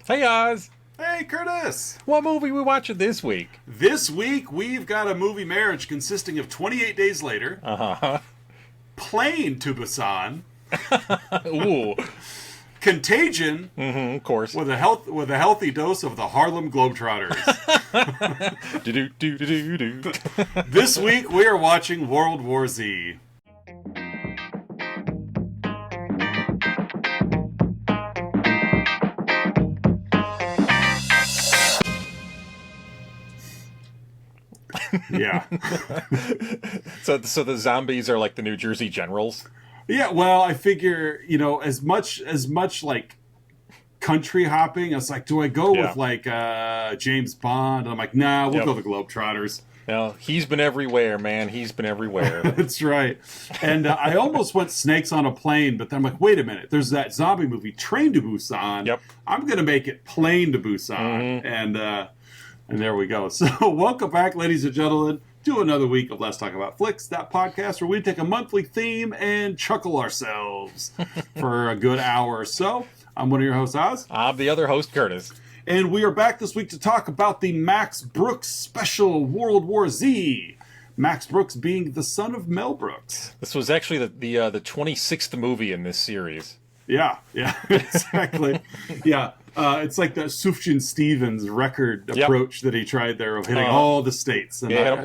Hey, Oz. Hey, Curtis. What movie we watching this week? This week, we've got a movie marriage consisting of 28 Days Later, Plane to Busan, Ooh. Contagion, Of course. with a healthy dose of the Harlem Globetrotters. Do-do-do-do-do. This week, we are watching World War Z. Yeah. So the zombies are like the New Jersey Generals? Yeah, well, I figure, as much like country hopping, I was like, do I go with like James Bond? And I'm like, nah, we'll go the Globetrotters. No, he's been everywhere, man. He's been everywhere. That's right. And I almost went Snakes on a Plane, but then I'm like, wait a minute. There's that zombie movie, Train to Busan. Yep. I'm going to make it Plane to Busan. And there we go. So welcome back, ladies and gentlemen, to another week of Let's Talk About Flicks, that podcast where we take a monthly theme and chuckle ourselves for a good hour or so. I'm one of your hosts, Oz. I'm the other host, Curtis. And we are back this week to talk about the Max Brooks special, World War Z. Max Brooks being the son of Mel Brooks. This was actually the 26th movie in this series. Yeah, exactly. Yeah, it's like the Sufjan Stevens record approach that he tried there of hitting all the states. And Yep.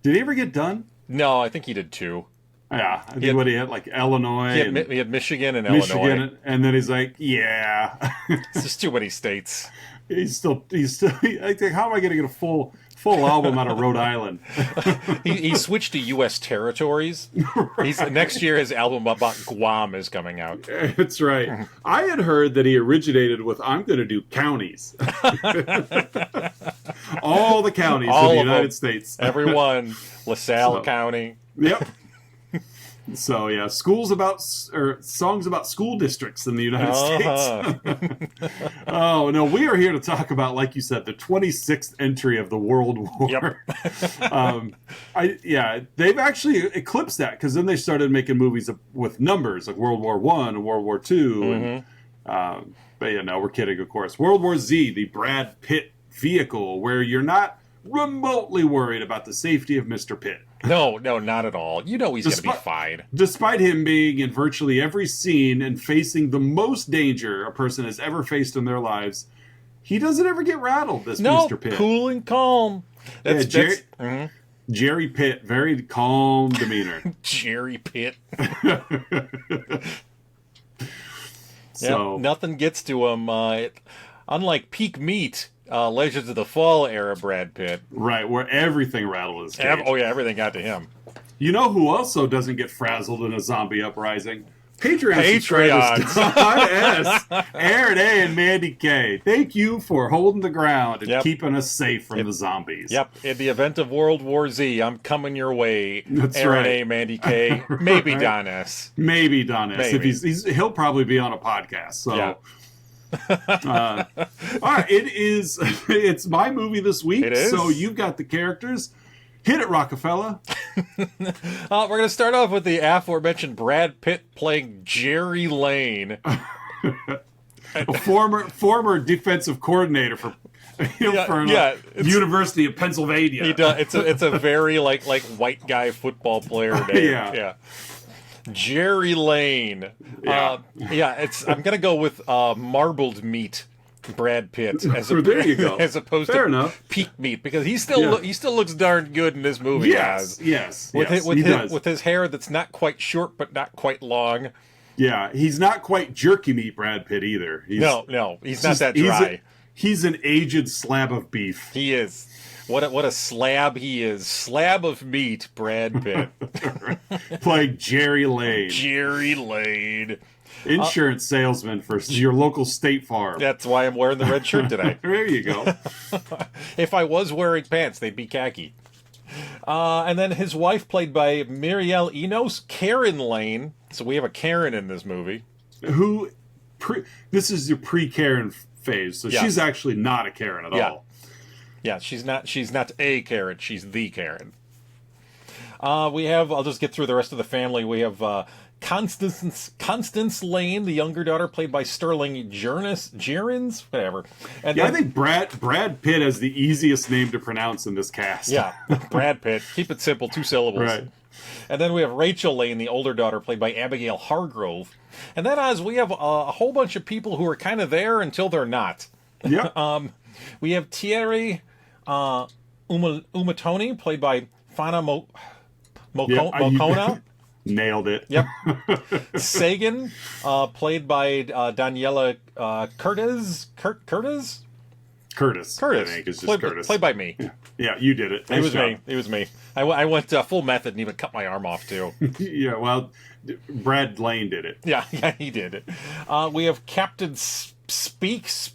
Did he ever get done? No, I think he did too. Yeah, I think he had like Illinois. He had Michigan and Illinois. Illinois. And then he's like, yeah. It's just too many states. He's still. I think, how am I going to get a full album out of Rhode Island? he switched to U.S. territories. Right. Next year, his album about Guam is coming out. That's right. I had heard that he originated with, I'm going to do counties. All the counties of the United States. Everyone. LaSalle County. Yep. So yeah, songs about school districts in the United States. Oh no, we are here to talk about, like you said, the 26th entry of the World War. Yep. They've actually eclipsed that, because then they started making movies with numbers like World War I and World War II. But no, we're kidding, of course. World War Z, the Brad Pitt vehicle, where you're not remotely worried about the safety of Mr. Pitt. No, not at all. You know he's going to be fine. Despite him being in virtually every scene and facing the most danger a person has ever faced in their lives, he doesn't ever get rattled, Mr. Pitt. Cool and calm. Gerry Pitt, very calm demeanor. Gerry Pitt. So nothing gets to him. Unlike Peak Meat, Legends of the Fall era Brad Pitt. Right, where everything rattled his cage. Everything got to him. You know who also doesn't get frazzled in a zombie uprising? Patreon. S, Aaron A. and Mandy K. Thank you for holding the ground and keeping us safe from the zombies. Yep. In the event of World War Z, I'm coming your way. That's Aaron right. A. Maybe Don S. Maybe Don S. Maybe. If he'll probably be on a podcast. So. Yeah. All right, it's my movie this week. It is. So you've got the characters. Hit it, Rockefeller. We're going to start off with the aforementioned Brad Pitt playing Gerry Lane, a former defensive coordinator for University of Pennsylvania. He does. It's a very like white guy football player name. Yeah. Gerry Lane. I'm gonna go with marbled meat Brad Pitt there you go. as opposed Fair to enough. peak meat, because he still looks darn good in this movie. Yes. With his hair that's not quite short but not quite long. Yeah, he's not quite jerky meat Brad Pitt either. He's not that dry. He's an aged slab of beef. He is. What a Slab he is. Slab of meat, Brad Pitt. Playing Gerry Lane. Gerry Lane. Insurance salesman for your local State Farm. That's why I'm wearing the red shirt today. There you go. If I was wearing pants, they'd be khaki. And then his wife, played by Muriel Enos, Karen Lane. So we have a Karen in this movie. This is your pre-Karen phase, so she's actually not a Karen at all. Yeah, she's not a Karen, she's the Karen. I'll just get through the rest of the family. We have Constance Lane, the younger daughter, played by Sterling Gerrans, whatever. And I think Brad Pitt has the easiest name to pronounce in this cast. Yeah, Brad Pitt. Keep it simple, 2 syllables. Right. And then we have Rachel Lane, the older daughter, played by Abigail Hargrove. And then as we have a whole bunch of people who are kind of there until they're not. Yeah. We have Thierry Umatoni, played by Fana Mokona. Nailed it. Yep. Sagan, played by Daniela Curtis. Curtis. I think it's just Curtis. Played by me. Yeah, you did it. Nice job. It was me. I went full method and even cut my arm off too. Yeah, well, Brad Lane did it. Yeah, he did it. We have Captain Speakeasy,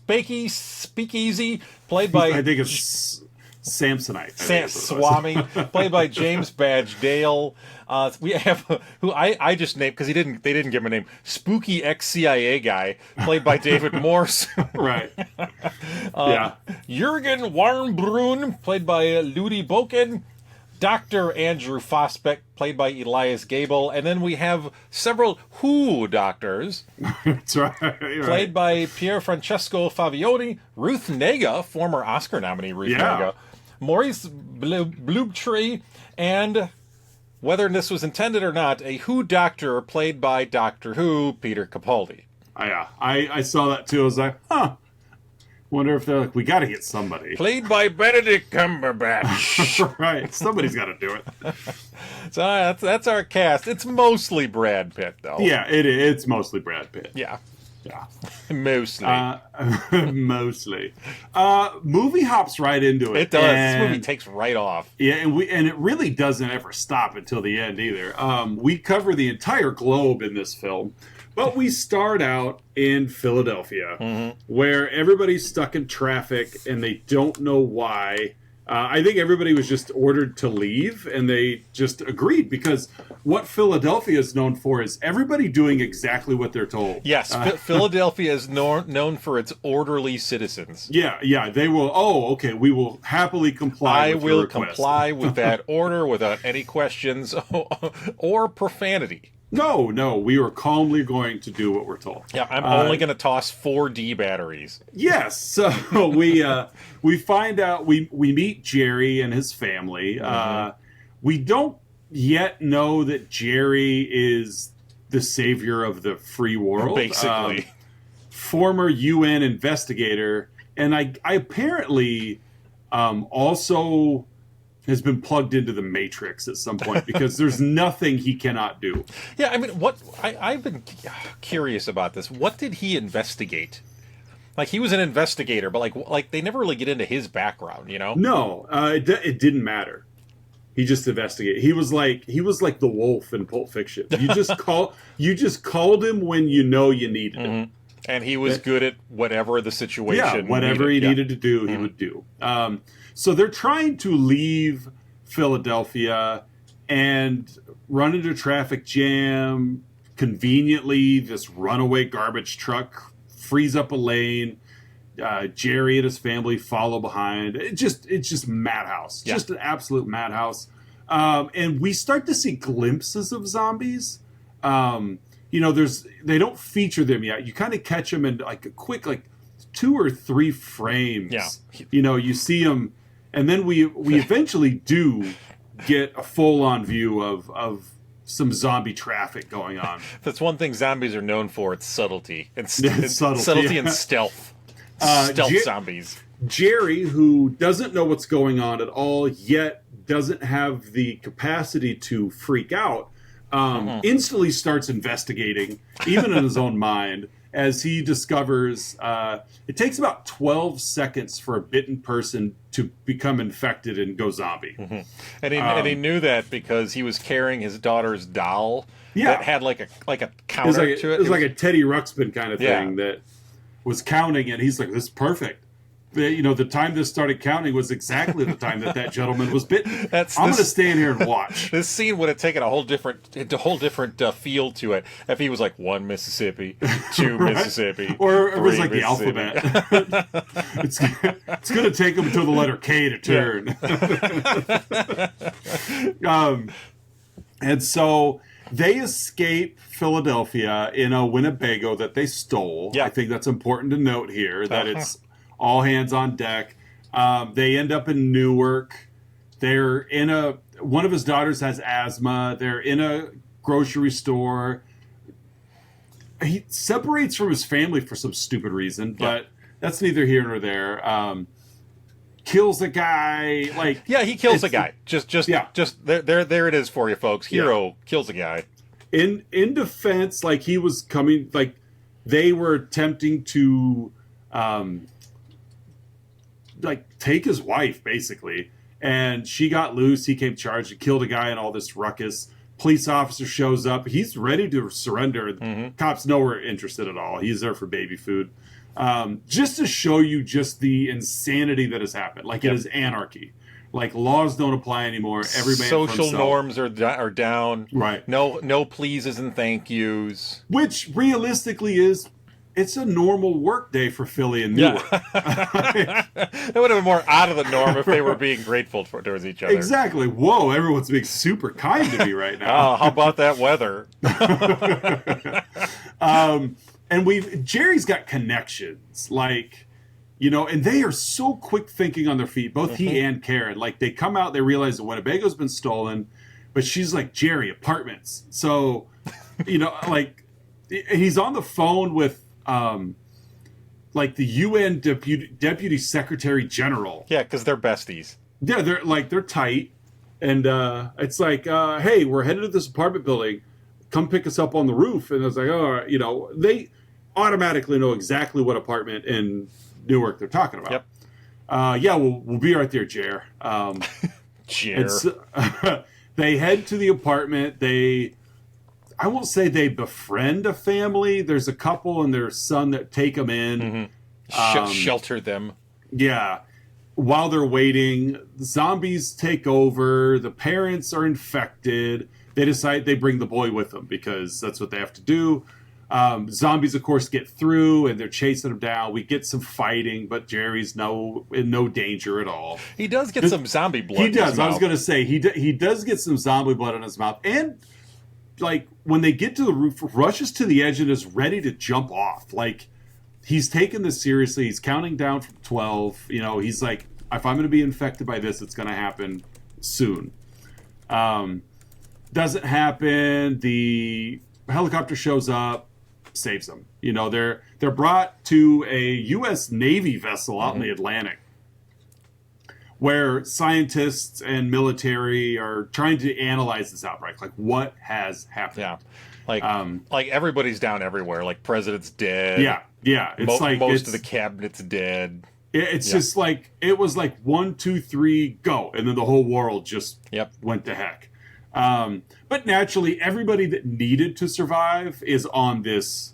played by I think it's Samsonite. Swami, played by James Badge Dale. We have who I just named because they didn't give him a name. Spooky ex-CIA guy, played by David Morse. Right. Yeah. Jürgen Warnbrunn, played by Ludi Boken. Dr. Andrew Fosbeck, played by Elias Gable. And then we have several Who doctors. That's right. Played by Pier Francesco Favioni, Ruth Nega, former Oscar nominee Ruth Nega, Maurice Bloobtree, and, whether this was intended or not, a Who doctor played by Doctor Who, Peter Capaldi. Yeah, I saw that too. I was like, wonder if they're like, we got to get somebody. Played by Benedict Cumberbatch. Right, somebody's got to do it. So that's our cast. It's mostly Brad Pitt, though. Yeah, it's mostly Brad Pitt. Yeah. Yeah. Mostly. Mostly. Movie hops right into it. It does. This movie takes right off. Yeah, and it really doesn't ever stop until the end either. We cover the entire globe in this film, but we start out in Philadelphia, where everybody's stuck in traffic and they don't know why. I think everybody was just ordered to leave, and they just agreed, because what Philadelphia is known for is everybody doing exactly what they're told. Yes, Philadelphia is known for its orderly citizens. Yeah, they will, okay, we will happily comply with your request. I will comply with that order without any questions or profanity. No, we are calmly going to do what we're told. Yeah, I'm only going to toss 4D batteries. Yes, so we find out, we meet Gerry and his family. We don't yet know that Gerry is the savior of the free world. Basically. Former UN investigator, and I apparently also has been plugged into the Matrix at some point, because there's nothing he cannot do. Yeah, I mean, I've been curious about this. What did he investigate? Like, he was an investigator, but like they never really get into his background, you know? No, it didn't matter. He just investigated. He was like the wolf in Pulp Fiction. You just called him when you know you needed him. And he was good at whatever the situation. Yeah, whatever he needed to do, he would do. So they're trying to leave Philadelphia and run into a traffic jam. Conveniently, this runaway garbage truck frees up a lane. Gerry and his family follow behind. It's just madhouse. Yeah. Just an absolute madhouse. And we start to see glimpses of zombies. They don't feature them yet. You kind of catch them in like a quick 2 or 3 frames. Yeah. You see them, and then we eventually do get a full-on view of some zombie traffic going on. That's one thing zombies are known for. It's subtlety. Subtlety and stealth. Zombies. Gerry, who doesn't know what's going on at all, yet doesn't have the capacity to freak out, instantly starts investigating, even in his own mind, as he discovers it takes about 12 seconds for a bitten person to become infected and go zombie. And he knew that because he was carrying his daughter's doll that had like a counter to it. It was like a Teddy Ruxpin kind of thing that was counting, and he's like, this is perfect. The time this started counting was exactly the time that gentleman was bitten. I'm going to stand here and watch. This scene would have taken a whole different feel to it if he was like 1 Mississippi, 2 right? Mississippi, or it was like the alphabet. It's going to take him until the letter K to turn. And so They escape Philadelphia in a Winnebago that they stole. Yeah. I think that's important to note here, that it's all hands on deck. They end up in Newark. They're in one of his daughters has asthma. They're in a grocery store. He separates from his family for some stupid reason, but that's neither here nor there. Kills a guy. He kills a guy. Just there it is for you, folks. Hero kills a guy. In defense, he was coming. They were attempting to, take his wife basically, and she got loose. He came charged and killed a guy in all this ruckus. Police officer shows up. He's ready to surrender. Cops nowhere interested at all. He's there for baby food. Just to show you just the insanity that has happened. It is anarchy. Laws don't apply anymore. Every man social norms are down. Right. No pleases and thank yous. Which realistically it's a normal work day for Philly and Newark. That would have been more out of the norm if they were being grateful towards each other. Exactly. Whoa, everyone's being super kind to me right now. Oh, how about that weather? And Jerry's got connections, and they are so quick thinking on their feet, both he and Karen. They come out, they realize the Winnebago's been stolen, but she's like, Jerry, apartments. So, he's on the phone with, the UN deputy secretary general. Yeah, because they're besties. Yeah, they're tight. And it's hey, we're headed to this apartment building. Come pick us up on the roof. And I was like, they automatically know exactly what apartment in Newark they're talking about. Yep. We'll be right there, Jer. Jer. They head to the apartment. I won't say they befriend a family. There's a couple and their son that take them in. Shelter them. Yeah. While they're waiting, zombies take over. The parents are infected. They decide they bring the boy with them because that's what they have to do. Zombies, of course, get through and they're chasing him down. We get some fighting, but Jerry's in no danger at all. He does get some zombie blood. He does. I was going to say he does get some zombie blood in his mouth, and when they get to the roof, rushes to the edge and is ready to jump off. He's taking this seriously. He's counting down from 12. He's like, if I'm going to be infected by this, it's going to happen soon. Doesn't happen. The helicopter shows up, saves them. They're brought to a U.S. Navy vessel out in the Atlantic, where scientists and military are trying to analyze this outbreak. What has happened? Yeah, everybody's down everywhere. President's dead. Yeah. It's most of the cabinet's dead. It's just it was 1, 2, 3, go, and then the whole world just went to heck. But naturally, everybody that needed to survive is on this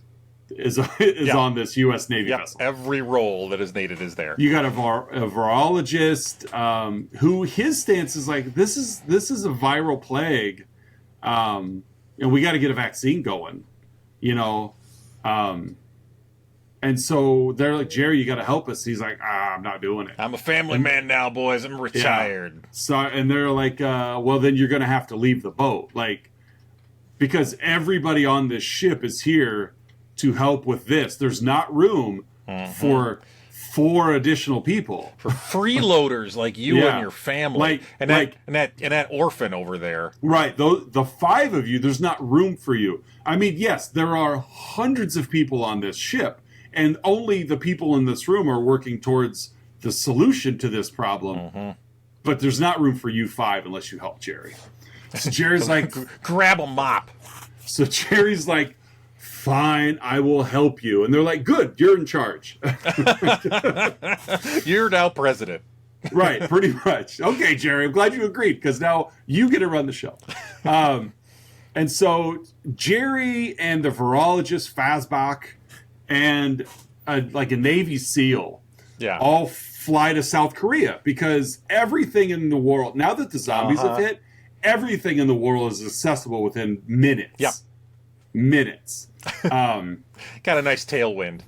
on this U.S. Navy vessel. Every role that is needed is there. You got a virologist who his stance is this is a viral plague, and we got to get a vaccine going, and so they're like, Jerry, you got to help us. He's like, I'm not doing it. I'm a family man now, boys. I'm retired. Yeah. So, and they're like, well, then you're going to have to leave the boat. Because everybody on this ship is here to help with this. There's not room for 4 additional people. For freeloaders like you and your family. And that orphan over there. Right. The 5 of you, there's not room for you. I mean, yes, there are hundreds of people on this ship. And only the people in this room are working towards the solution to this problem. But there's not room for you 5 unless you help Jerry. So Jerry's like, grab a mop. So Jerry's like, fine, I will help you. And they're like, good, you're in charge. You're now president. Right, pretty much. Okay, Jerry, I'm glad you agreed because now you get to run the show. And so Jerry and the virologist Fazbach and a Navy SEAL all fly to South Korea because everything in the world, now that the zombies have hit, everything in the world is accessible within minutes. Yep. Minutes. Got a nice tailwind.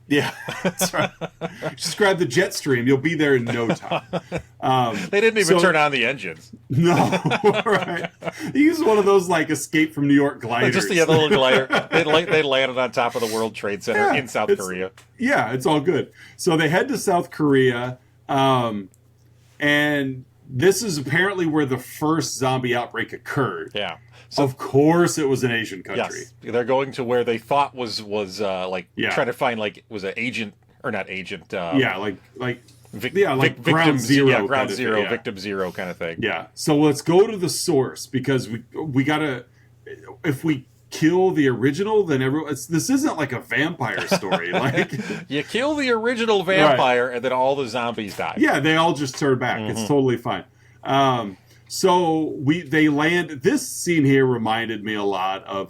Yeah, that's right. Just grab the jet stream. You'll be there in no time. They didn't even turn on the engines. No, right. He used one of those like Escape from New York gliders. Just the other little glider. They landed on top of the World Trade Center in South Korea. Yeah, it's all good. So they head to South Korea, and this is apparently where the first zombie outbreak occurred. Yeah. So, of course, it was an Asian country. Yes, they're going to where they thought was trying to find was an agent or not agent. Ground zero. Yeah, ground zero, victim zero kind of thing. Yeah. So let's go to the source because we gotta. If we kill the original, then this isn't like a vampire story. Like you kill the original vampire, and then all the zombies die. Yeah, they all just turn back. Mm-hmm. It's totally fine. So they land. This scene here reminded me a lot of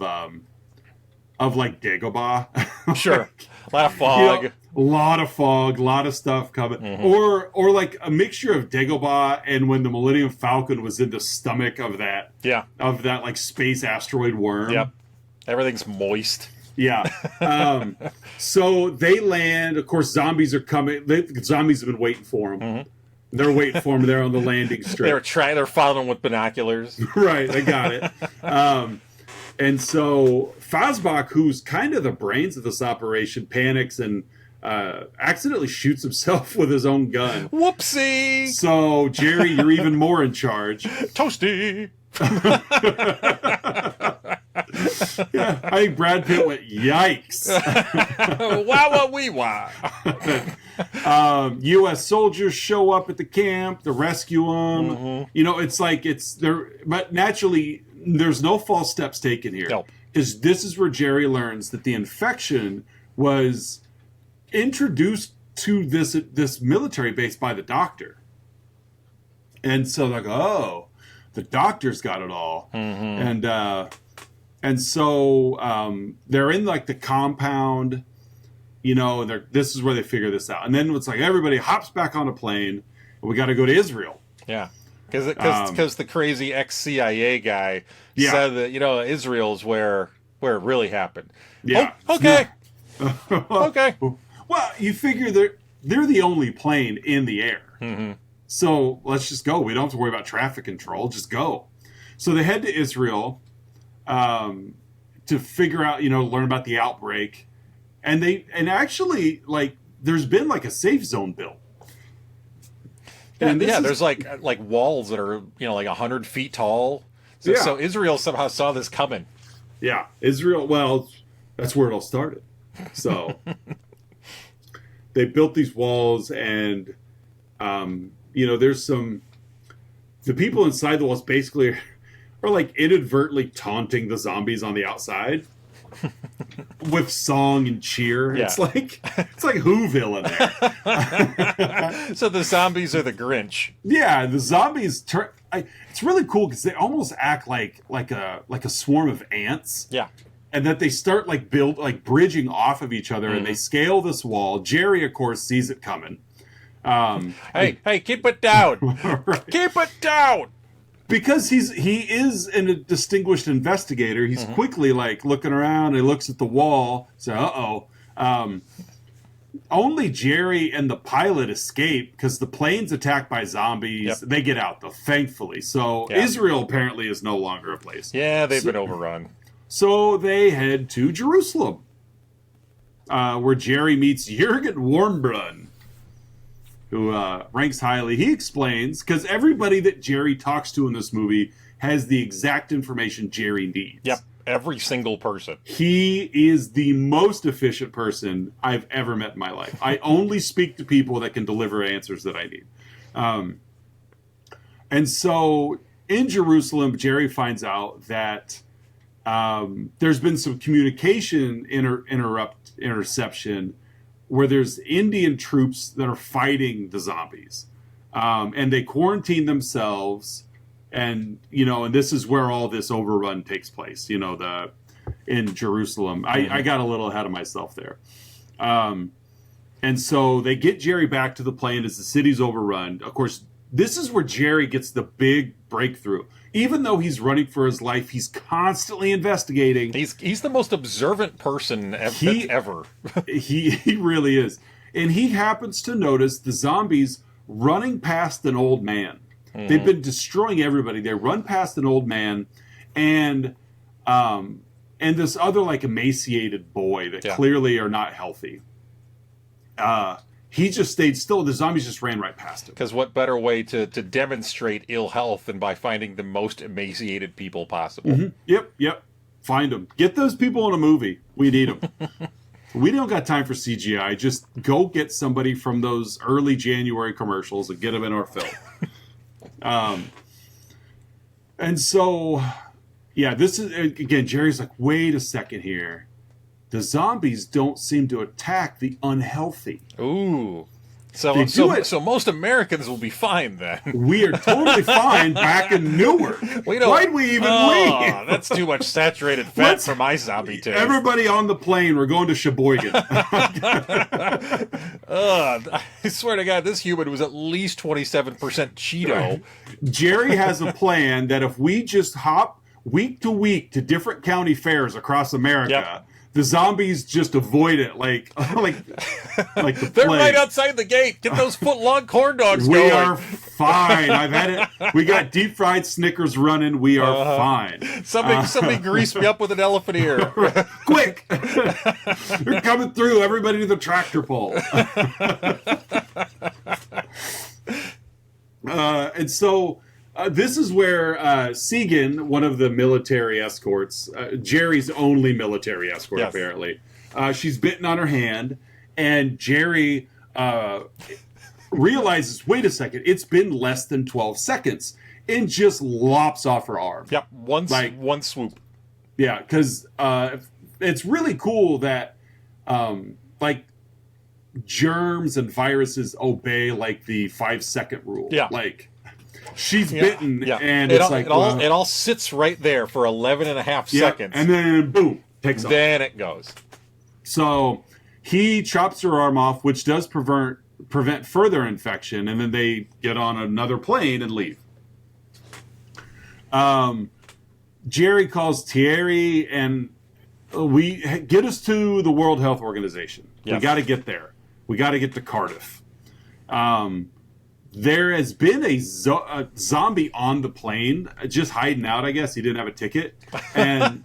like Dagobah. Sure, a lot of fog. A lot of fog, a lot of stuff coming, mm-hmm. or like a mixture of Dagobah and when the Millennium Falcon was in the stomach of that like space asteroid worm. Yep, everything's moist. Yeah. So they land. Of course, zombies are coming. Zombies have been waiting for them. Mm-hmm. They're waiting for them there on the landing strip. They're following them with binoculars. Right, they got it. And so Fazbach, who's kind of the brains of this operation, panics and accidentally shoots himself with his own gun. Whoopsie! So, Gerry, you're even more in charge. Toasty! Yeah, I think Brad Pitt went, yikes. Wah-wah-wee-wah. U.S. soldiers show up at the camp to rescue them. Mm-hmm. You know, it's like but naturally, there's no false steps taken here. Nope. Because this is where Gerry learns that the infection was introduced to this military base by the doctor. And so like, oh, the doctor's got it all. Mm-hmm. And so they're in like the compound, you know, and this is where they figure this out. And then it's like everybody hops back on a plane and we got to go to Israel. Yeah. Because the crazy ex-CIA guy said that, you know, Israel's where it really happened. Yeah. Oh, okay. Okay. Well, you figure they're the only plane in the air. Mm-hmm. So let's just go. We don't have to worry about traffic control. Just go. So they head to Israel to figure out, you know, learn about the outbreak. And actually, like, there's been like a safe zone built. There's like walls that are, you know, like 100 feet tall. So Israel somehow saw this coming. Yeah, Israel. Well, that's where it all started. So they built these walls, and you know, there's the people inside the walls basically are like inadvertently taunting the zombies on the outside with song and cheer. Yeah. It's like Whoville in there. So the zombies are the Grinch. Yeah, the zombies turn. It's really cool because they almost act like a swarm of ants. Yeah. And that they start bridging off of each other, and they scale this wall. Gerry, of course, sees it coming. Hey, keep it down. Right. Keep it down. Because he is a distinguished investigator, he's quickly like looking around. He looks at the wall. So, only Gerry and the pilot escape because the plane's attacked by zombies. Yep. They get out though, thankfully. So Israel apparently is no longer a place. Yeah, they've been overrun. So they head to Jerusalem, where Gerry meets Jürgen Warmbrunn, who ranks highly. He explains, because everybody that Gerry talks to in this movie has the exact information Gerry needs. Yep, every single person. He is the most efficient person I've ever met in my life. I only speak to people that can deliver answers that I need. And so in Jerusalem, Gerry finds out that there's been some communication interception where there's Indian troops that are fighting the zombies. And they quarantine themselves. And, you know, and this is where all this overrun takes place, you know, in Jerusalem. I got a little ahead of myself there. And so they get Gerry back to the plane as the city's overrun. Of course, this is where Gerry gets the big breakthrough. Even though he's running for his life, he's constantly investigating. He's the most observant person ever. He really is. And he happens to notice the zombies running past an old man. Mm. They've been destroying everybody. They run past an old man and this other like emaciated boy that clearly are not healthy. He just stayed still. The zombies just ran right past him. Because what better way to demonstrate ill health than by finding the most emaciated people possible? Mm-hmm. Yep. Find them. Get those people in a movie. We need them. We don't got time for CGI. Just go get somebody from those early January commercials and get them in our film. And so, this is, again, Gerry's like, wait a second here. The zombies don't seem to attack the unhealthy. Ooh. So most Americans will be fine then. We are totally fine back in Newark. Why'd we even leave? That's too much saturated fat for my zombie taste. Everybody on the plane, we're going to Sheboygan. I swear to God, this human was at least 27% Cheeto. Gerry has a plan that if we just hop week to week to different county fairs across America, the zombies just avoid it like the They're plague. right outside the gate. Get those foot-long corn dogs going. We are fine. I've had it. We got deep-fried Snickers running. We are fine. Somebody grease me up with an elephant ear. Quick! They're coming through. Everybody to the tractor pull. And so... this is where Segan, one of the military escorts, Gerry's only military escort, apparently, she's bitten on her hand, and Gerry realizes, wait a second, it's been less than 12 seconds, and just lops off her arm. Yep, one swoop. Yeah, because it's really cool that, germs and viruses obey, the 5-second rule. Yeah. She's bitten, and it all sits right there for 11 and a half seconds. And then, boom, takes off. Then it goes. So he chops her arm off, which does prevent further infection, and then they get on another plane and leave. Gerry calls Thierry, and we get us to the World Health Organization. Yes. We got to get there. We got to get to Cardiff. There has been a zombie on the plane, just hiding out, I guess. He didn't have a ticket. And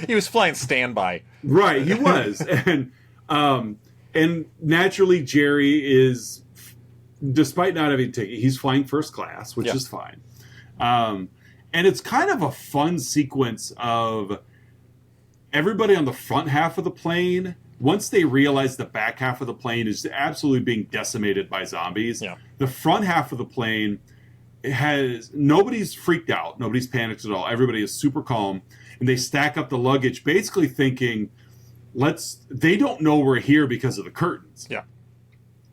he was flying standby. Right, he was. And naturally, Gerry is, despite not having a ticket, he's flying first class, which is fine. And it's kind of a fun sequence of everybody on the front half of the plane. Once they realize the back half of the plane is absolutely being decimated by zombies, the front half of the plane nobody's freaked out. Nobody's panicked at all. Everybody is super calm. And they stack up the luggage, basically thinking, they don't know we're here because of the curtains. Yeah.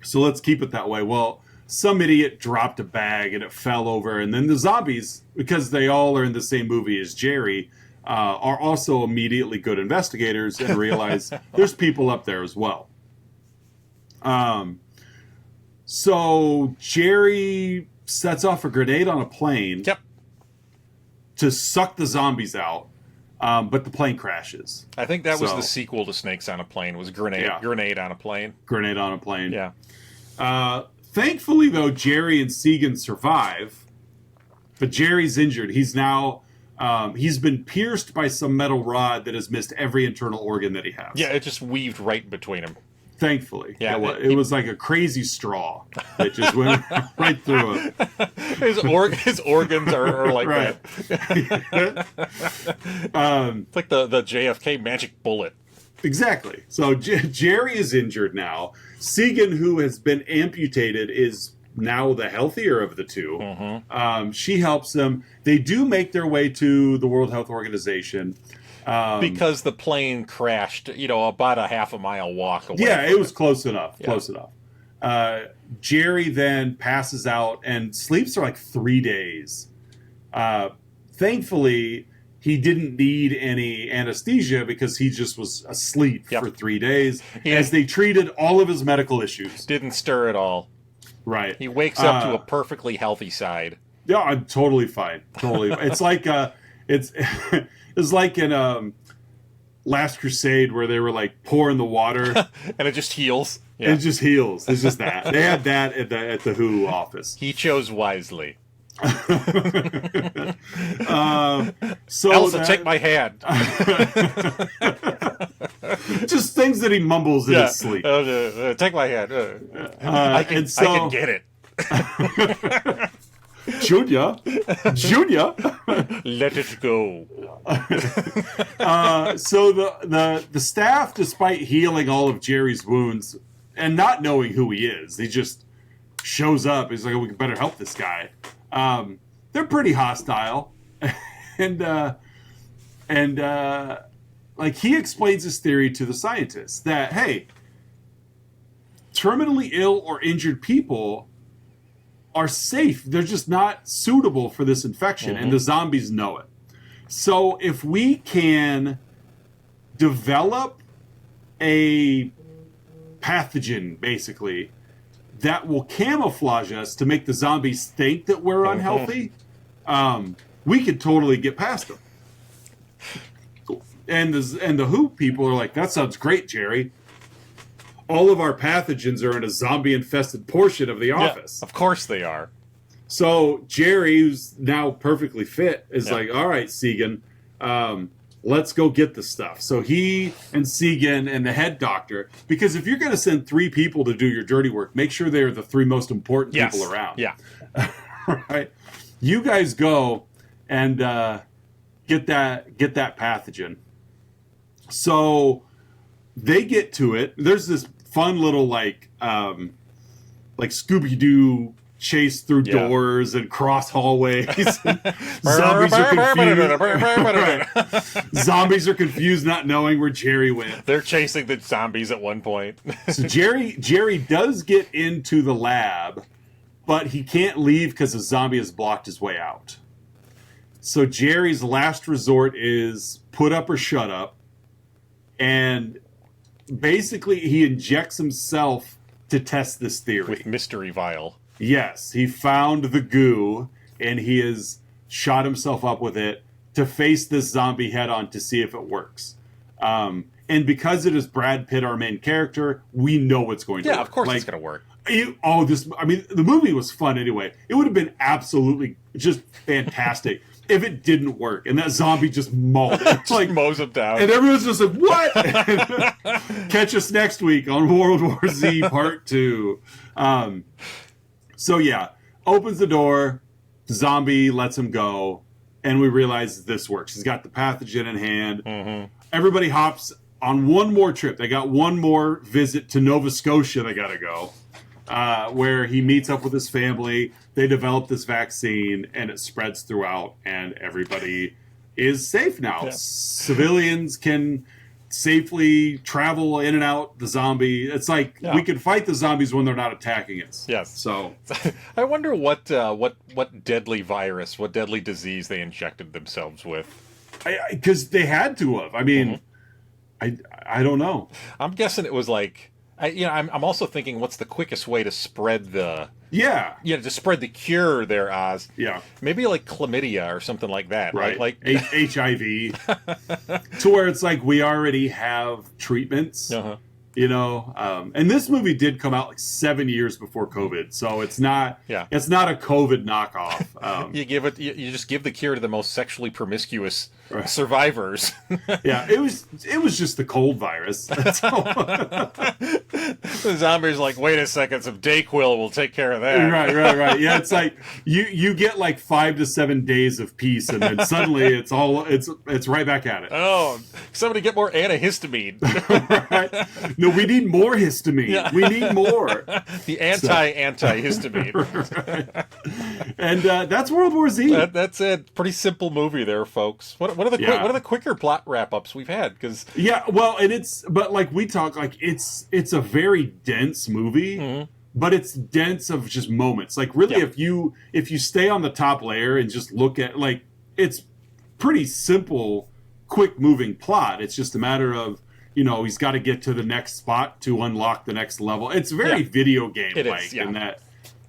So let's keep it that way. Well, some idiot dropped a bag and it fell over. And then the zombies, because they all are in the same movie as Gerry, are also immediately good investigators and realize there's people up there as well. So Gerry sets off a grenade on a plane to suck the zombies out, but the plane crashes. I think that was the sequel to Snakes on a Plane, was Grenade on a Plane. Grenade on a Plane. Yeah. Thankfully, though, Gerry and Segan survive, but Gerry's injured. He's now... he's been pierced by some metal rod that has missed every internal organ that he has. Yeah, it just weaved right between them. Thankfully. Yeah, it was like a crazy straw that just went right through him. His organs are like that. It's like the JFK magic bullet. Exactly. So Gerry is injured now. Segan, who has been amputated, is now the healthier of the two. Mm-hmm. She helps them. They do make their way to the World Health Organization. Because the plane crashed, about a half a mile walk away. Yeah, it was close enough. Yeah. Close enough. Gerry then passes out and sleeps for like 3 days. Thankfully, he didn't need any anesthesia because he just was asleep for 3 days as they treated all of his medical issues. Didn't stir at all. Right. He wakes up to a perfectly healthy side. Yeah, I'm totally fine. Totally. It's like it's it's like in Last Crusade where they were like pouring the water and it just heals. Yeah. It just heals. It's just that. They had that at the Who office. He chose wisely. So Elsa, take my hand. Just things that he mumbles in his sleep. Take my hand. I can get it. Junior, let it go. So the staff, despite healing all of Jerry's wounds and not knowing who he is, he just shows up. He's like, "We better help this guy." They're pretty hostile, and like he explains his theory to the scientists that, hey, terminally ill or injured people are safe. They're just not suitable for this infection, and the zombies know it. So if we can develop a pathogen, basically, that will camouflage us to make the zombies think that we're unhealthy, we could totally get past them. And the Who people are like, that sounds great, Jerry. All of our pathogens are in a zombie-infested portion of the office. Yeah, of course they are. So Jerry, who's now perfectly fit, is like, all right, Segan, let's go get the stuff. So he and Segan and the head doctor, because if you're going to send 3 people to do your dirty work, make sure they're the 3 most important people around. Yeah. Right? You guys go and get that pathogen. So they get to it. There's this fun little like Scooby-Doo chase through doors and cross hallways. Zombies are confused. Zombies are confused, not knowing where Jerry went. They're chasing the zombies at one point. So Jerry does get into the lab, but he can't leave because a zombie has blocked his way out. So Jerry's last resort is put up or shut up, and basically he injects himself to test this theory. With mystery vial. Yes, he found the goo, and he has shot himself up with it to face this zombie head on to see if it works. And because it is Brad Pitt, our main character, we know it's going to work. Yeah, of course it's going to work. The movie was fun anyway. It would have been absolutely just fantastic if it didn't work and that zombie just mauled it. Just mows him down. And everyone's just like, what? Catch us next week on World War Z Part 2. So yeah, opens the door, zombie lets him go, and we realize this works. He's got the pathogen in hand. Everybody hops on one more trip. They got one more visit to Nova Scotia they got to go, where he meets up with his family. They develop this vaccine, and it spreads throughout, and everybody is safe now. Yeah. Civilians can safely travel in and out the zombie. It's like we can fight the zombies when they're not attacking us. Yes. So I wonder what deadly virus, what deadly disease they injected themselves with. Because they had to have. I mean, I don't know. I'm guessing it was like. I'm also thinking, what's the quickest way to spread the to spread the cure there, Oz? Yeah, maybe like chlamydia or something like that, right? Like HIV, to where it's like we already have treatments. And this movie did come out like 7 years before COVID, so it's not a COVID knockoff. You just give the cure to the most sexually promiscuous survivors. Yeah, it was just the cold virus. That's all. The zombies like, wait a second, some Dayquil will take care of that. Right. Yeah, it's like you get like 5 to 7 days of peace, and then suddenly it's right back at it. Oh, somebody get more antihistamine. Right. No, we need more histamine. Yeah. We need more. The anti-histamine. Right. And that's World War Z. That's it. Pretty simple movie there, folks. What are the quicker plot wrap-ups we've had? Because but like we talk, like it's a very dense movie, but it's dense of just moments. Like really, if you stay on the top layer and just look at like it's pretty simple, quick moving plot. It's just a matter of he's got to get to the next spot to unlock the next level. It's very video game like in that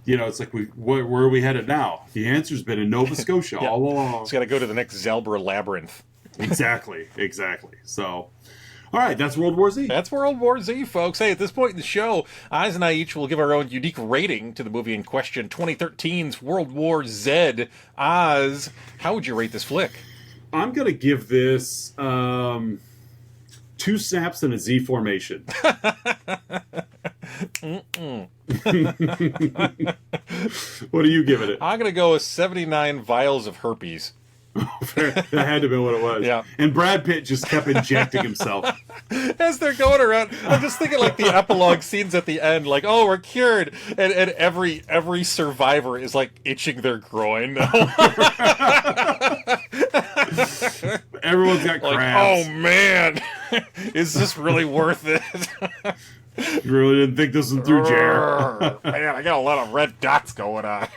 it's like where are we headed now? The answer's been in Nova Scotia all along. Just got to go to the next Zelbra labyrinth. Exactly. So, all right, that's World War Z. That's World War Z, folks. Hey, at this point in the show, Oz and I each will give our own unique rating to the movie in question, 2013's World War Z. Oz, how would you rate this flick? I'm going to give this 2 snaps in a Z formation. What are you giving it? I'm going to go with 79 vials of herpes. That had to be what it was. Yeah. And Brad Pitt just kept injecting himself. As they're going around, I'm just thinking like the epilogue scenes at the end, like, oh, we're cured. And every survivor is like itching their groin. Everyone's got crabs. Oh, man. Is this really worth it? You really didn't think this one through, Jer. Man, I got a lot of red dots going on.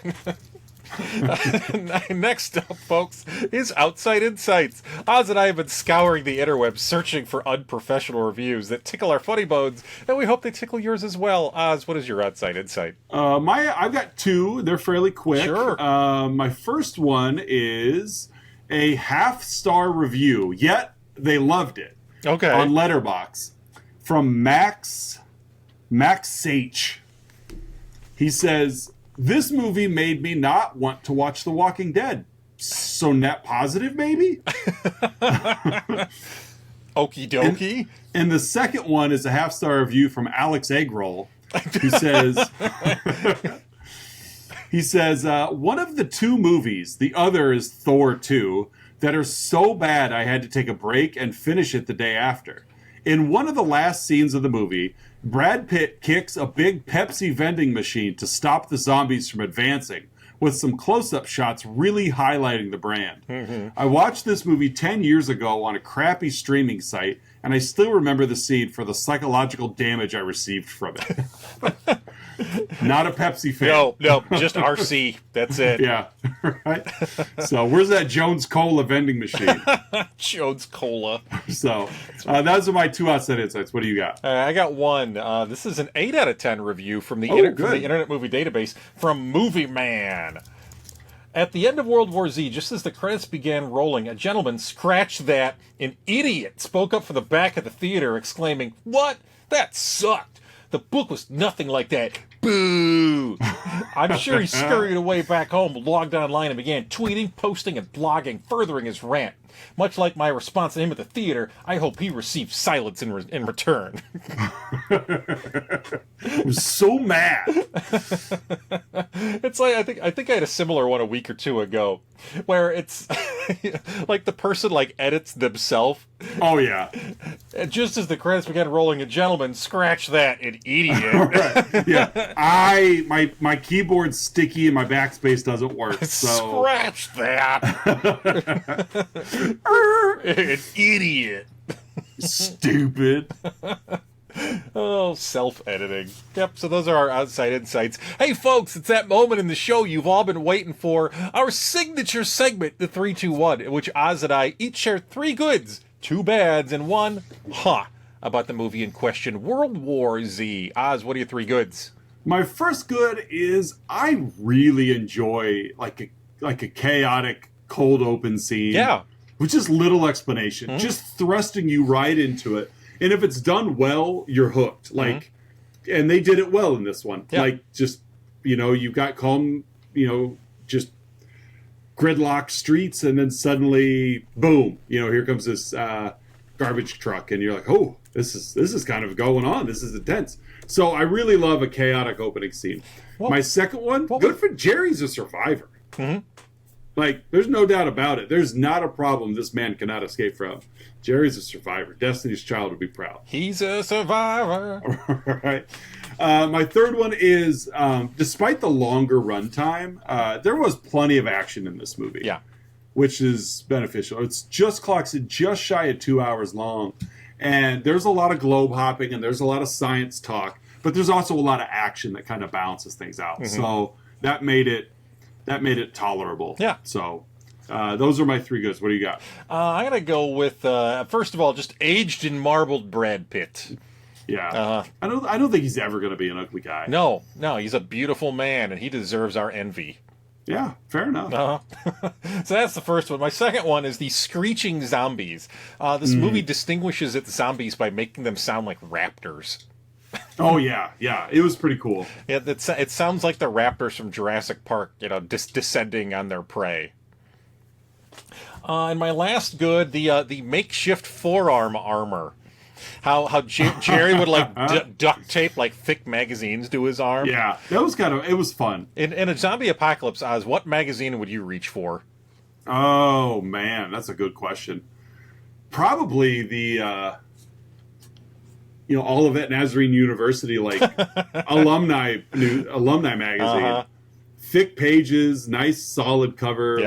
Next up, folks, is Outside Insights. Oz and I have been scouring the interwebs searching for unprofessional reviews that tickle our funny bones, and we hope they tickle yours as well. Oz, what is your Outside Insight? I've got 2. They're fairly quick. Sure. My first one is a half-star review, yet they loved it. Okay. On Letterboxd from Max H. He says, "This movie made me not want to watch The Walking Dead. So net positive, maybe?" Okie dokie. And the second one is a half-star review from Alex Eggroll, who says, one of the 2 movies, the other is Thor 2, that are so bad I had to take a break and finish it the day after. In one of the last scenes of the movie, Brad Pitt kicks a big Pepsi vending machine to stop the zombies from advancing, with some close-up shots really highlighting the brand. Mm-hmm. I watched this movie 10 years ago on a crappy streaming site, and I still remember the scene for the psychological damage I received from it. Not a Pepsi fan. No, just RC. That's it. Yeah, right? So where's that Jones Cola vending machine? Jones Cola. So those are my 2 Outside Insights. What do you got? I got 1. This is an 8 out of 10 review from the, from the Internet Movie Database from Movie Man. At the end of World War Z, just as the credits began rolling, a gentleman, scratch that, an idiot, spoke up from the back of the theater exclaiming, "What? That sucked. The book was nothing like that. Boo!" I'm sure he scurried away back home, logged online, and began tweeting, posting, and blogging, furthering his rant. Much like my response to him at the theater, I hope he received silence in return. I was so mad. It's like I think I had a similar one a week or 2 ago, where it's like the person like edits themselves. Oh yeah. Just as the credits began rolling, a gentleman, scratch that, an idiot. Right. Yeah. My keyboard's sticky and my backspace doesn't work. So scratch that. An idiot. Stupid. Oh, self-editing. Yep, so those are our Outside Insights. Hey, folks, it's that moment in the show you've all been waiting for. Our signature segment, the 3-2-1, in which Oz and I each share 3 goods, 2 bads, and 1 about the movie in question, World War Z. Oz, what are your 3 goods? My first good is I really enjoy like a chaotic cold open scene. Yeah. With just little explanation, just thrusting you right into it. And if it's done well, you're hooked. Like, and they did it well in this one. Yeah. Like, just, you've got calm, just gridlock streets, and then suddenly, boom, here comes this garbage truck, and you're like, oh, this is kind of going on. This is intense. So I really love a chaotic opening scene. Well, my second one, good for Jerry's a survivor. Mm-hmm. Like, there's no doubt about it. There's not a problem this man cannot escape from. Jerry's a survivor. Destiny's Child would be proud. He's a survivor. Right. My third one is, despite the longer runtime, there was plenty of action in this movie. Yeah. Which is beneficial. It's just clocks it just shy of 2 hours long. And there's a lot of globe hopping and there's a lot of science talk. But there's also a lot of action that kind of balances things out. Mm-hmm. So that made it tolerable. Yeah. So those are my 3 goods. What do you got? I'm going to go with, first of all, just aged and marbled Brad Pitt. Yeah. I don't think he's ever going to be an ugly guy. No, he's a beautiful man, and he deserves our envy. Yeah, fair enough. So that's the first one. My second one is the screeching zombies. This movie distinguishes its zombies by making them sound like raptors. Oh, yeah. It was pretty cool. Yeah, it sounds like the raptors from Jurassic Park, descending on their prey. And my last good, the makeshift forearm armor. How Gerry would duct tape thick magazines to his arm. Yeah, that was it was fun. In a zombie apocalypse, Oz, what magazine would you reach for? Oh man, that's a good question. Probably the Olivet Nazarene University alumni magazine. Thick pages, nice solid cover,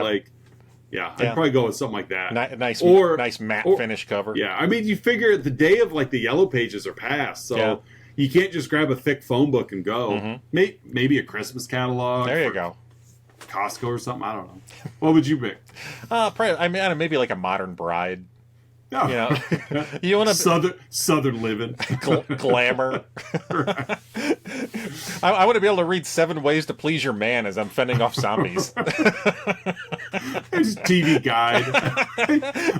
Yep. I'd probably go with something like that. Nice matte finish cover. Yeah, I mean, you figure the day of the yellow pages are past, so you can't just grab a thick phone book and go. Mm-hmm. Maybe a Christmas catalog. There you go. Costco or something. I don't know. What would you pick? Probably, maybe a Modern Bride. Oh. You want to Southern living, glamour. I want to be able to read 7 Ways to Please Your Man as I'm fending off zombies. There's a TV guide.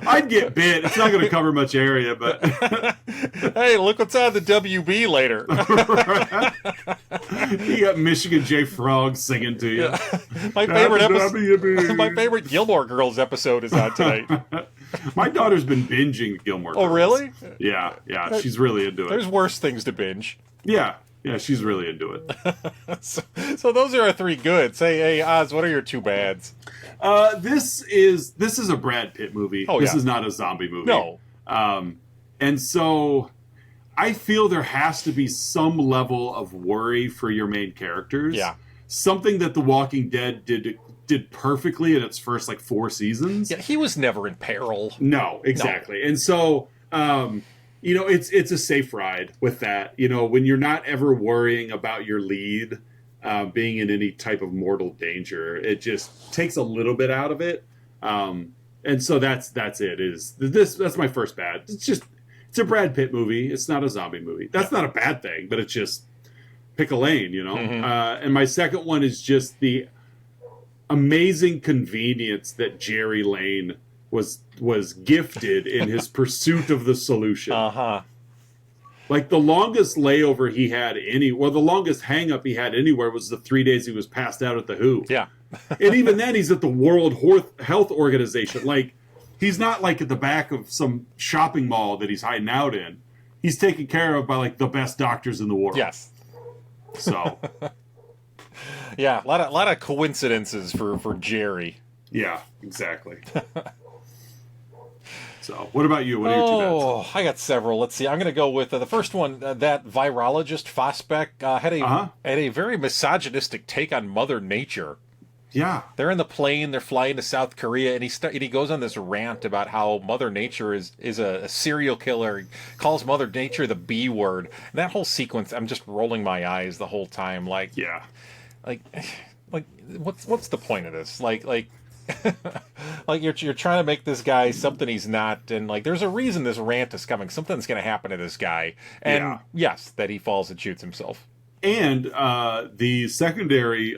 I'd get bit. It's not going to cover much area, but hey, look what's on the WB later. You got Michigan J. Frog singing to you. My favorite Gilmore Girls episode is on tonight. My daughter's been binging Gilmore Girls. Oh, really? Yeah. She's really into it. There's worse things to binge. Yeah, she's really into it. So those are our 3 goods. Hey, Oz, what are your 2 bads? This is a Brad Pitt movie. Oh, this is not a zombie movie. No. And so I feel there has to be some level of worry for your main characters. Yeah. Something that The Walking Dead did perfectly in its first 4 seasons. Yeah, he was never in peril. No, exactly. No. And so, it's a safe ride with that. When you're not ever worrying about your lead being in any type of mortal danger, it just takes a little bit out of it. And so that's it. That's my first bad. It's a Brad Pitt movie. It's not a zombie movie. That's not a bad thing, but it's just pick a lane, Mm-hmm. And my second one is just the amazing convenience that Gerry Lane was gifted in his pursuit of the solution. The longest layover he had the longest hang up he had anywhere was the 3 days he was passed out at the WHO. Yeah. And even then he's at the World Health Organization. He's not at the back of some shopping mall that he's hiding out in. He's taken care of by the best doctors in the world. Yes. So yeah, a lot of coincidences for Gerry. Yeah, exactly. So, what about you? What are your 2 bets? Oh, I got several. Let's see. I'm going to go with the first one. That virologist Fosbeck had a very misogynistic take on Mother Nature. Yeah, they're in the plane. They're flying to South Korea, and he goes on this rant about how Mother Nature is a serial killer. He calls Mother Nature the B word. And that whole sequence, I'm just rolling my eyes the whole time. What's the point of this? You're trying to make this guy something he's not, and there's a reason this rant is coming. Something's going to happen to this guy, and yes, that he falls and shoots himself. And the secondary,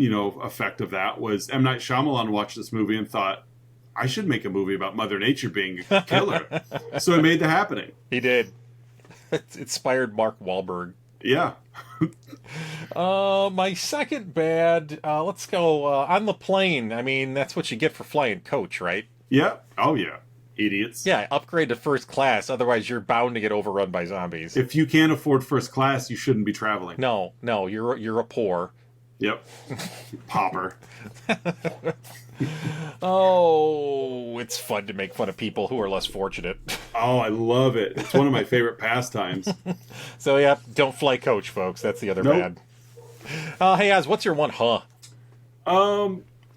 effect of that was M. Night Shyamalan watched this movie and thought, I should make a movie about Mother Nature being a killer. So he made The Happening. He did. It inspired Mark Wahlberg. Yeah. My second bad, let's go on the plane. I mean, that's what you get for flying coach, right? Yeah. Oh, yeah. Idiots. Yeah, upgrade to first class. Otherwise, you're bound to get overrun by zombies. If you can't afford first class, you shouldn't be traveling. No, you're a poor. Yep. Pauper. Oh, it's fun to make fun of people who are less fortunate. Oh, I love it. It's one of my favorite pastimes. So, yeah, don't fly coach, folks. That's the other bad. Hey, Az, what's your one,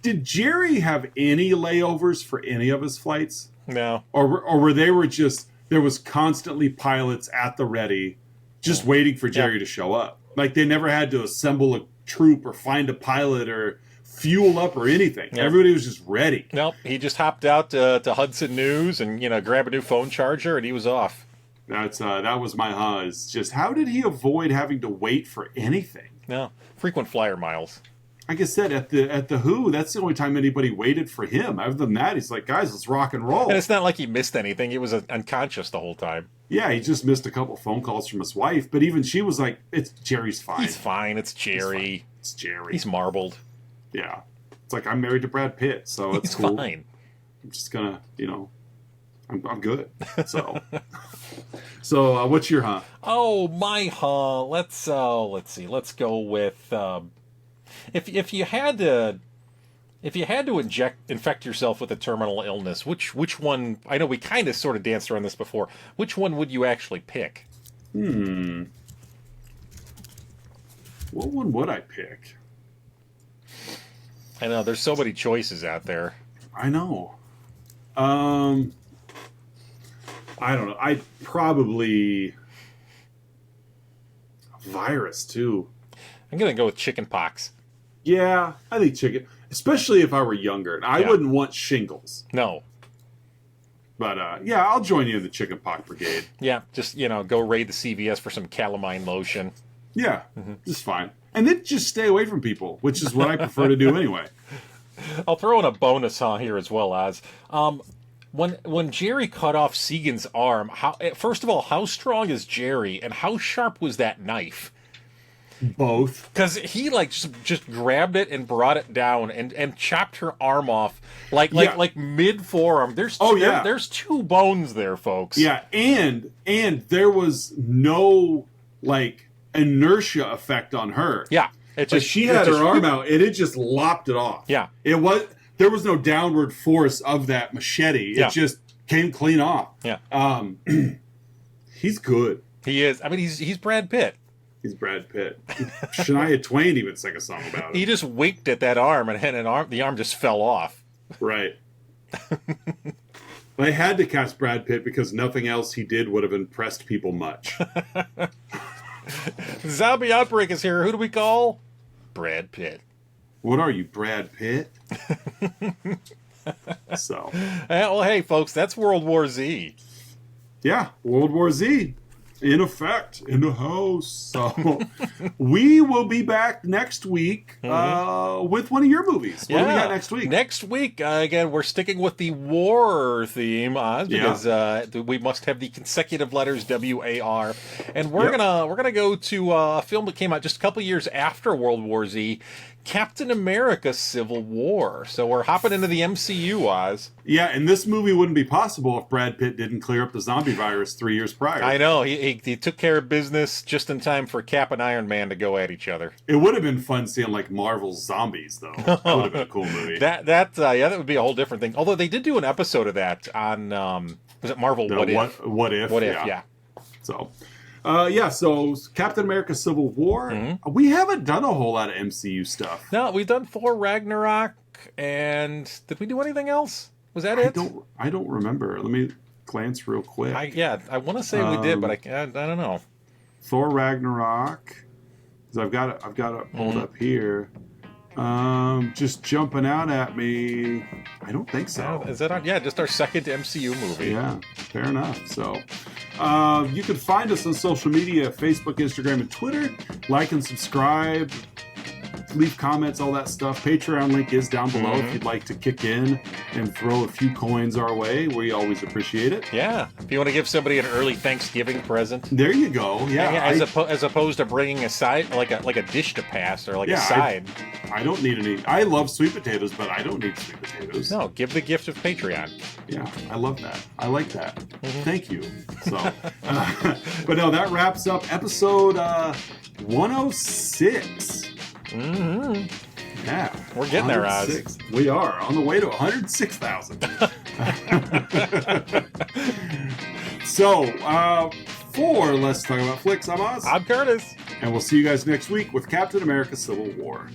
Did Gerry have any layovers for any of his flights? No. Or there was constantly pilots at the ready just waiting for Gerry to show up. They never had to assemble a troop or find a pilot or fuel up or anything. Yep. Everybody was just ready. Nope, he just hopped out to Hudson News and grabbed a new phone charger and he was off. That was my is just how did he avoid having to wait for anything? No, frequent flyer miles. Like I said, at the Who, that's the only time anybody waited for him. Other than that, he's like, guys, let's rock and roll. And it's not like he missed anything. He was unconscious the whole time. Yeah, he just missed a couple phone calls from his wife, but even she was like, "It's Jerry's fine. He's fine. It's Jerry. It's Jerry. He's marbled. Yeah, it's like I'm married to Brad Pitt, so it's cool. Fine. I'm just gonna, I'm good. So, what's your huh? Oh, my huh. Let's see. Let's go with if you had to infect yourself with a terminal illness, which one? I know we kind of sort of danced around this before. Which one would you actually pick? What one would I pick? I know there's so many choices out there. I know. I don't know. I'd probably virus too. I'm gonna go with chicken pox. Yeah, I think chicken, especially if I were younger. I wouldn't want shingles. No. But yeah, I'll join you in the chicken pox brigade. Yeah, just go raid the CVS for some calamine lotion. Yeah, just fine. And then just stay away from people, which is what I prefer to do anyway. I'll throw in a bonus here as well, Oz. When Jerry cut off Segan's arm, first of all, how strong is Jerry, and how sharp was that knife? Both. Because he just grabbed it and brought it down and chopped her arm off like mid forearm. There's two bones there, folks. Yeah, and there was no inertia effect on her. Yeah, she had her arm out and it just lopped it off. Yeah, there was no downward force of that machete. It just came clean off. Yeah, he's good. He is. I mean, he's Brad Pitt. He's Brad Pitt. Shania Twain even sang a song about it. He just winked at that arm, and the arm just fell off. Right. They had to cast Brad Pitt because nothing else he did would have impressed people much. Zombie outbreak is here. Who do we call? Brad Pitt. What are you, Brad Pitt? So. Well, hey, folks, that's World War Z. Yeah, World War Z. In effect, in the house. So we will be back next week with one of your movies. What do we got next week? Next week, again, we're sticking with the war theme, because we must have the consecutive letters WAR, and we're gonna go to a film that came out just a couple years after World War Z. Captain America Civil War. So we're hopping into the MCU, Oz. Yeah, and this movie wouldn't be possible if Brad Pitt didn't clear up the zombie virus 3 years prior. I know. He took care of business just in time for Cap and Iron Man to go at each other. It would have been fun seeing Marvel's zombies, though. That would have been a cool movie. That would be a whole different thing. Although they did do an episode of that on, was it Marvel What If? What If, yeah. So... so Captain America Civil War, we haven't done a whole lot of MCU stuff. No, we've done Thor Ragnarok, and did we do anything else? Was that it? I don't remember. Let me glance real quick. I want to say we did, but I don't know. Thor Ragnarok, because I've got it pulled up here. Just jumping out at me. I don't think so. Is that on? Yeah, just our second MCU movie. Yeah, fair enough. So, you can find us on social media, Facebook, Instagram, and Twitter. Like and subscribe. Leave comments, all that stuff. Patreon link is down below if you'd like to kick in and throw a few coins our way. We always appreciate it. Yeah. If you want to give somebody an early Thanksgiving present. There you go. Yeah. As opposed to bringing a side, like a dish to pass or a side. I don't need any. I love sweet potatoes, but I don't need sweet potatoes. No, give the gift of Patreon. Yeah, I love that. I like that. Thank you. So, but no, that wraps up episode 106. Yeah. We're getting there, Oz. We are on the way to 106,000. So, for Let's Talk About Flicks, I'm Oz. I'm Curtis. And we'll see you guys next week with Captain America Civil War.